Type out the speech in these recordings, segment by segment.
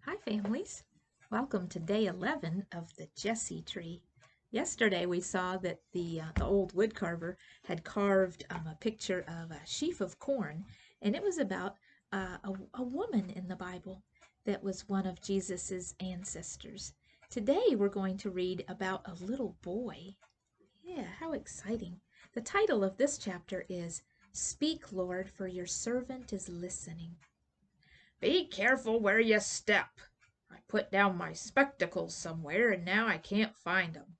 Hi, families. Welcome to day 11 of the Jesse tree. Yesterday we saw that the old woodcarver had carved a picture of a sheaf of corn, and it was about a woman in the Bible that was one of Jesus's ancestors. Today we're going to read about a little boy. Yeah, how exciting. The title of this chapter is Speak, Lord, for your servant is listening. Be careful where you step. I put down my spectacles somewhere and now I can't find 'em.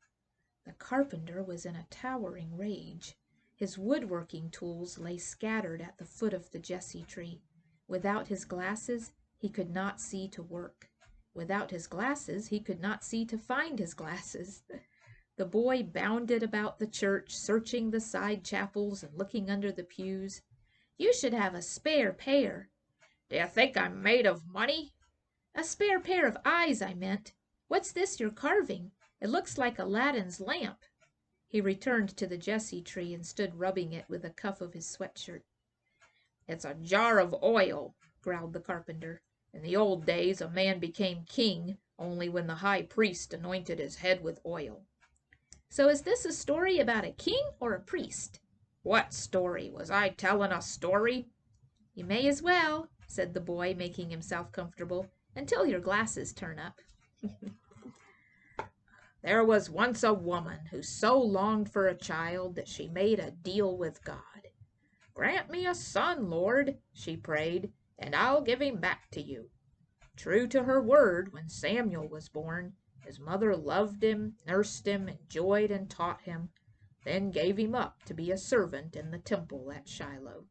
The carpenter was in a towering rage. His woodworking tools lay scattered at the foot of the Jesse tree. Without his glasses, he could not see to work. Without his glasses, he could not see to find his glasses. The boy bounded about the church, searching the side chapels and looking under the pews. "You should have a spare pair." Do you think I'm made of money? "A spare pair of eyes, I meant. What's this you're carving? It looks like Aladdin's lamp." He returned to the Jesse tree and stood rubbing it with a cuff of his sweatshirt. It's a jar of oil, growled the carpenter. In the old days a man became king only when the high priest anointed his head with oil. "So is this a story about a king or a priest?" What story? Was I telling a story? "You may as well," said the boy, making himself comfortable, "until your glasses turn up." There was once a woman who so longed for a child that she made a deal with God. "Grant me a son, Lord," she prayed, "and I'll give him back to you." True to her word, when Samuel was born, his mother loved him, nursed him, enjoyed and taught him, then gave him up to be a servant in the temple at Shiloh.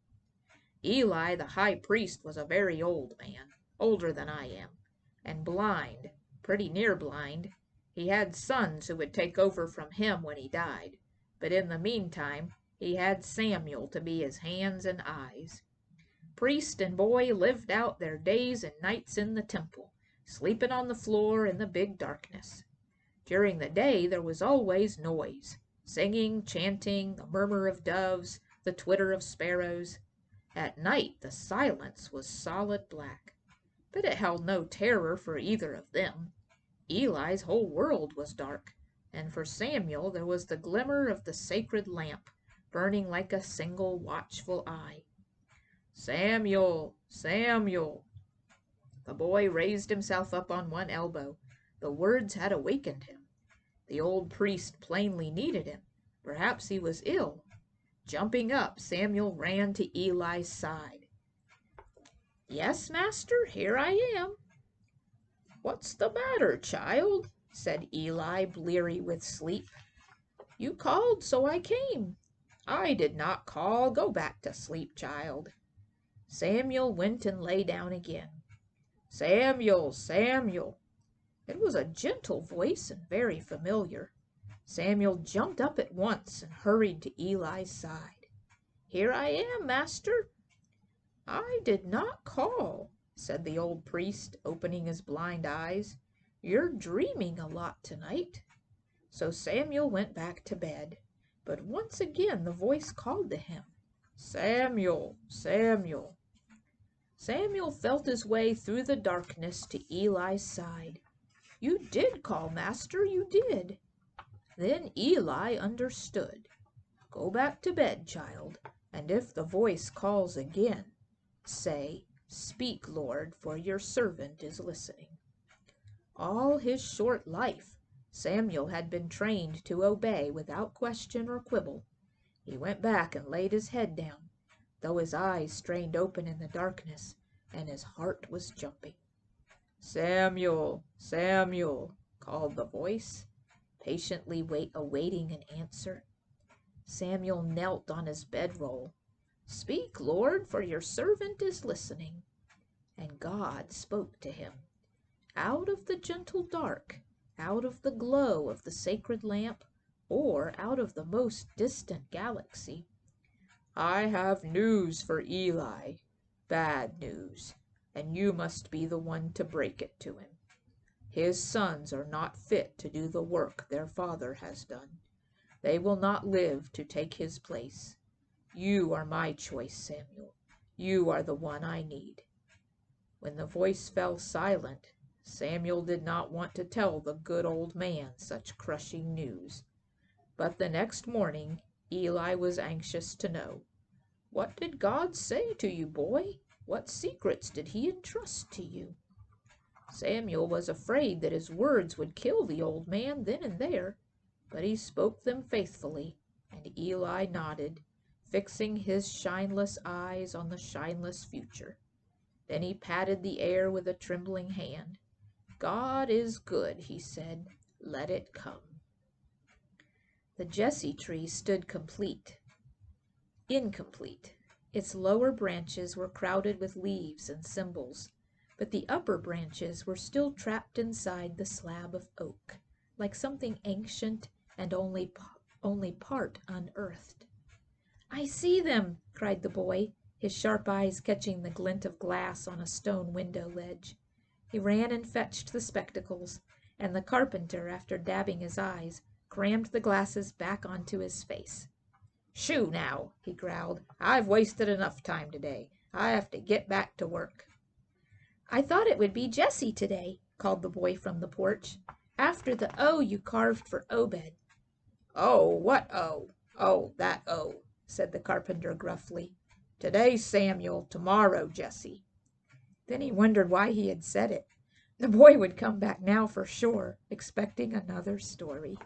Eli the high priest was a very old man, older than I am, and blind, pretty near blind. He had sons who would take over from him when he died, but in the meantime he had Samuel to be his hands and eyes. Priest and boy lived out their days and nights in the temple, sleeping on the floor in the big darkness. During the day there was always noise, singing, chanting, the murmur of doves, the twitter of sparrows. At night the silence was solid black, but it held no terror for either of them. Eli's whole world was dark, and for Samuel there was the glimmer of the sacred lamp, burning like a single watchful eye. "Samuel, Samuel!" The boy raised himself up on one elbow. The words had awakened him. The old priest plainly needed him. Perhaps he was ill. Jumping up, Samuel ran to Eli's side. "Yes, master, here I am." "What's the matter, child?" said Eli, bleary with sleep. "You called, so I came." "I did not call. Go back to sleep, child." Samuel went and lay down again. "Samuel, Samuel!" It was a gentle voice and very familiar. Samuel jumped up at once and hurried to Eli's side. "Here I am, master." "I did not call," said the old priest, opening his blind eyes. "You're dreaming a lot tonight." So Samuel went back to bed. But once again the voice called to him, "Samuel, Samuel." Samuel felt his way through the darkness to Eli's side. "You did call, master, you did." Then Eli understood. "Go back to bed, child, and if the voice calls again, say, 'Speak, Lord, for your servant is listening.'" All his short life, Samuel had been trained to obey without question or quibble. He went back and laid his head down, though his eyes strained open in the darkness, and his heart was jumping. "Samuel, Samuel," called the voice, patiently awaiting an answer. Samuel knelt on his bedroll. "Speak, Lord, for your servant is listening." And God spoke to him. Out of the gentle dark, out of the glow of the sacred lamp, or out of the most distant galaxy. "I have news for Eli, bad news, and you must be the one to break it to him. His sons are not fit to do the work their father has done. They will not live to take his place. You are my choice, Samuel. You are the one I need." When the voice fell silent, Samuel did not want to tell the good old man such crushing news. But the next morning Eli was anxious to know. "What did God say to you, boy? What secrets did he entrust to you?" Samuel was afraid that his words would kill the old man then and there, but he spoke them faithfully, and Eli nodded, fixing his shineless eyes on the shineless future. Then he patted the air with a trembling hand. "God is good," he said. "Let it come." The Jesse tree stood incomplete. Its lower branches were crowded with leaves and symbols, but the upper branches were still trapped inside the slab of oak, like something ancient and only part unearthed. "I see them!" cried the boy, his sharp eyes catching the glint of glass on a stone window ledge. He ran and fetched the spectacles, and the carpenter, after dabbing his eyes, crammed the glasses back onto his face. "Shoo now," he growled. "I've wasted enough time today. I have to get back to work." "I thought it would be Jesse today," called the boy from the porch, "after the O you carved for Obed." "Oh, what O? Oh, that O," said the carpenter gruffly. "Today's Samuel, tomorrow Jesse." Then he wondered why he had said it. The boy would come back now for sure, expecting another story.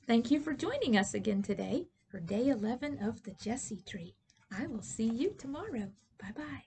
Thank you for joining us again today for day 11 of the Jesse Tree. I will see you tomorrow. Bye-bye.